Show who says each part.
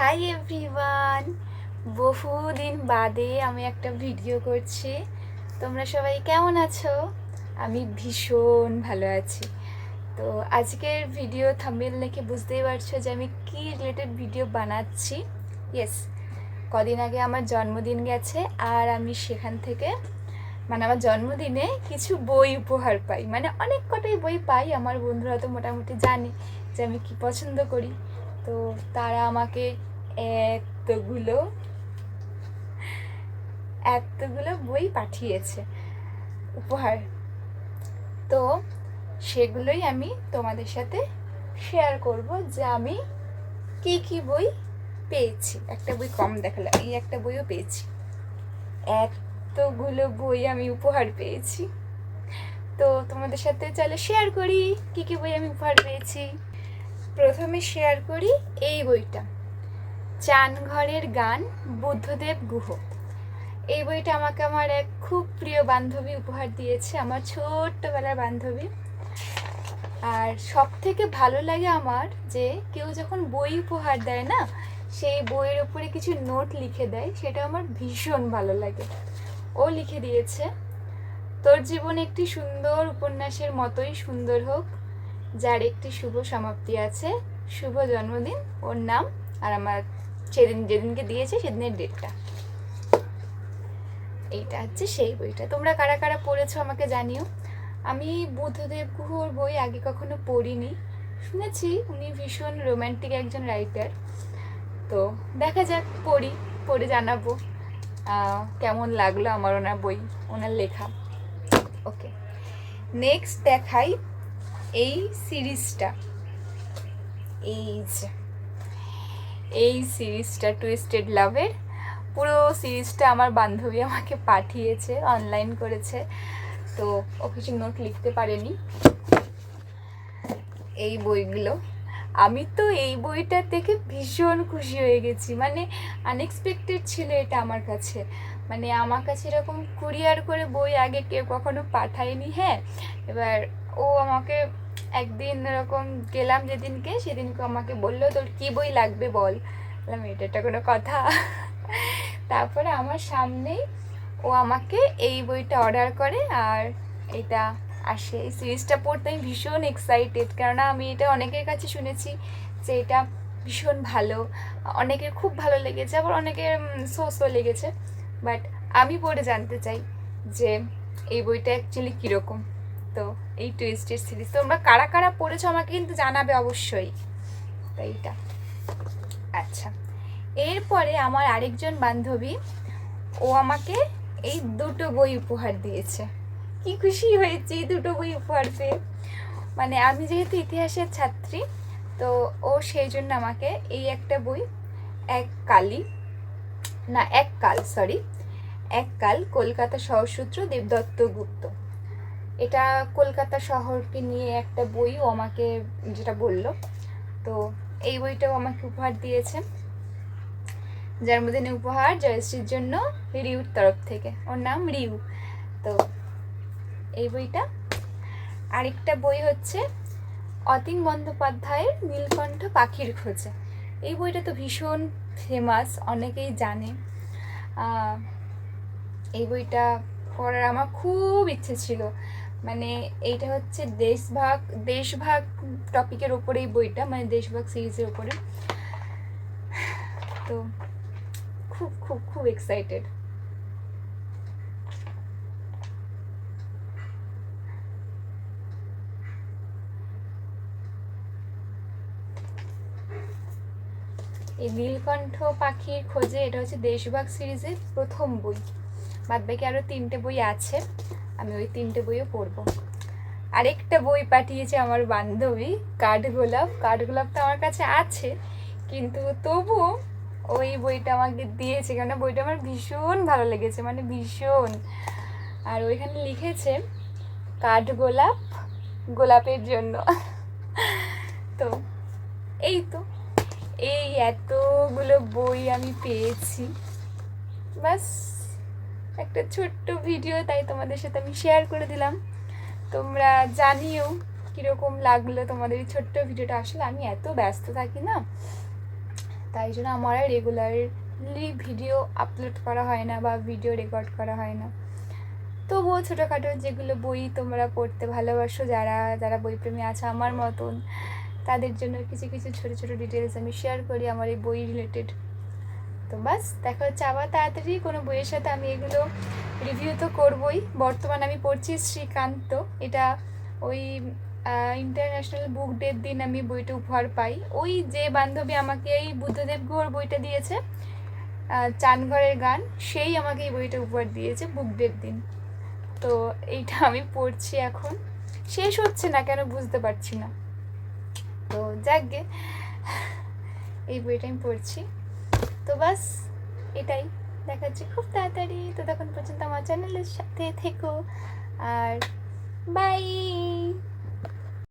Speaker 1: Hi everyone, বহুদিন বাদে আমি একটা ভিডিও করছি। তোমরা সবাই কেমন আছো? আমি ভীষণ ভালো আছি। তো আজকের ভিডিও থাম্বনেল দেখে বুঝতেই পারছো যে আমি কি রিলেটেড ভিডিও বানাচ্ছি। ইয়েস, কদিন আগে আমার জন্মদিন গেছে আর আমি সেখান থেকে আমার জন্মদিনে কিছু বই উপহার পাই। অনেক কটাই বই পাই। আমার বন্ধুরা তো মোটামুটি জানে যে আমি কি পছন্দ করি। তো তারা আমাকে এতগুলো এতগুলো বই পাঠিয়েছে উপহার। তো সেগুলোই আমি তোমাদের সাথে শেয়ার করব যে আমি কি কি বই পেয়েছি। একটা বই কম দেখালাম, এই একটা বইও পেয়েছি। এতগুলো বই আমি উপহার পেয়েছি। তো তোমাদের সাথে চলে শেয়ার করি কি কি বই আমি উপহার পেয়েছি। প্রথমে শেয়ার করি এই বইটা, চানঘরের গান, বুদ্ধদেব গুহ। এই বইটা আমাকে আমার এক খুব প্রিয় বান্ধবী উপহার দিয়েছে, আমার ছোট্টবেলার বান্ধবী। আর সব থেকে ভালো লাগে আমার যে কেউ যখন বই উপহার দেয় না, সেই বইয়ের উপরে কিছু নোট লিখে দেয়, সেটা আমার ভীষণ ভালো লাগে। ও লিখে দিয়েছে, তোর জীবন একটি সুন্দর উপন্যাসের মতোই সুন্দর হোক, যার একটি শুভ সমাপ্তি আছে, শুভ জন্মদিন, ওর নাম। আর আমার যেদিনকে দিয়েছে সেদিনের ডেটটা। এইটা হচ্ছে সেই বইটা। তোমরা কারা কারা পড়েছো আমাকে জানিও। আমি বুদ্ধদেব গুহর বই আগে কখনো পড়িনি, শুনেছি উনি ভীষণ রোম্যান্টিক একজন রাইটার। তো দেখা যাক, পড়ে জানাবো কেমন লাগলো আমার ওনার বই, ওনার লেখা। ওকে, নেক্সট দেখাই এই সিরিজটা। এই সিরিজটা টুইস্টেড লাভের পুরো সিরিজটা আমার বান্ধবী আমাকে পাঠিয়েছে, অনলাইন করেছে। তো ও কিছু নোট লিখতে পারেনি। এই বইগুলো আমি তো এই বইটা দেখে ভীষণ খুশি হয়ে গেছি। আনএক্সপেক্টেড ছিল এটা আমার কাছে। আমার কাছে এরকম কুরিয়ার করে বই আগে কেউ কখনো পাঠায়নি। হ্যাঁ, এবার ও আমাকে একদিন এরকম গেলাম সেদিনকে আমাকে বললো, তোর কি বই লাগবে বল। বললাম এটা কোনো কথা? তারপরে আমার সামনেই ও আমাকে এই বইটা অর্ডার করে আর এটা আসে। এই সিরিজটা পড়তে আমি ভীষণ এক্সাইটেড, কেননা আমি এটা অনেকের কাছে শুনেছি যে এটা ভীষণ ভালো, অনেকের খুব ভালো লেগেছে, আবার অনেকের সো লেগেছে। বাট আমি পড়ে জানতে চাই যে এই বইটা অ্যাকচুয়ালি কীরকম। তো এই টুইস্টেড সিরিজ তোমরা কারা কারা পড়েছো আমাকে কিন্তু জানাবে অবশ্যই। তো এইটা আচ্ছা। এরপরে আমার আরেকজন বান্ধবী, ও আমাকে এই দুটো বই উপহার দিয়েছে। কি খুশি হয়েছি দুটো বই উপহার পেয়ে। আমি যেহেতু ইতিহাসের ছাত্রী, তো ও সেই জন্য আমাকে এই একটা বই, এক কাল কলকাতা সহসূত্র দেবদত্ত গুপ্ত। এটা কলকাতা শহরকে নিয়ে একটা বই ও আমাকে যেটা বললো। তো এই বইটাও আমাকে উপহার দিয়েছে, জন্মদিনে উপহার জয়শ্রীর জন্য রিউর তরফ থেকে। ওর নাম রিউ। তো এই বইটা। আরেকটা বই হচ্ছে অতীন বন্দ্যোপাধ্যায়ের নীলকণ্ঠ পাখির খোঁজে। এই বইটা তো ভীষণ ফেমাস, অনেকেই জানে। এই বইটা পড়ার আমার খুব ইচ্ছে ছিল। এইটা হচ্ছে দেশভাগ টপিকের ওপরে এই বইটা, দেশভাগ সিরিজের ওপরে। তো খুব খুব খুব এক্সাইটেড। এই নীলকণ্ঠ পাখির খোঁজে এটা হচ্ছে দেশভাগ সিরিজের প্রথম বই। বাদবাকি আরও 3টে বই আছে, আমি ওই 3টে বইও পড়বো। আরেকটা বই পাঠিয়েছে আমার বান্ধবী, কাঠগোলাপটা আমার কাছে আছে, কিন্তু তবুও ওই বইটা আমাকে দিয়েছে, কেননা বইটা আমার ভীষণ ভালো লেগেছে, ভীষণ। আর ওইখানে লিখেছে কাঠগোলাপ, গোলাপের জন্য। তো এই এতগুলো বই আমি পেয়েছি। বাস একটা ছোট্ট ভিডিও, তাই তোমাদের সাথে আমি শেয়ার করে দিলাম। তোমরা জানিও কীরকম লাগলো তোমাদের এই ছোট্ট ভিডিওটা। আসলে আমি এত ব্যস্ত থাকি না, তাই জন্য আমার আর রেগুলারলি ভিডিও আপলোড করা হয় না বা ভিডিও রেকর্ড করা হয় না। তবুও ছোটোখাটো যেগুলো বই তোমরা পড়তে ভালোবাসো, যারা যারা বইপ্রেমী আছে আমার মতন, তাদের জন্য কিছু কিছু ছোটো ছোটো ডিটেলস আমি শেয়ার করি আমার এই বই রিলেটেড। তো বাস দেখা হচ্ছে আবার তাড়াতাড়ি কোনো বইয়ের সাথে। আমি এগুলো রিভিউ তো করবই। বর্তমানে আমি পড়ছি শ্রীকান্ত। এটা ওই ইন্টারন্যাশনাল বুক ডের দিন আমি বইটা উপহার পাই। ওই যে বান্ধবী আমাকে এই বুদ্ধদেব গুহর বইটা দিয়েছে, চানঘরের গান, সেই আমাকে এই বইটা উপহার দিয়েছে বুক ডের দিন। তো এইটা আমি পড়ছি এখন, শেষ হচ্ছে না কেন বুঝতে পারছি না। তো যাকগে, এই বইটা আমি পড়ছি। তো বাস এটাই, দেখা হচ্ছে খুব তাড়াতাড়ি। তো তখন পর্যন্ত আমার চ্যানেলের সাথে থেকো, আর বাই।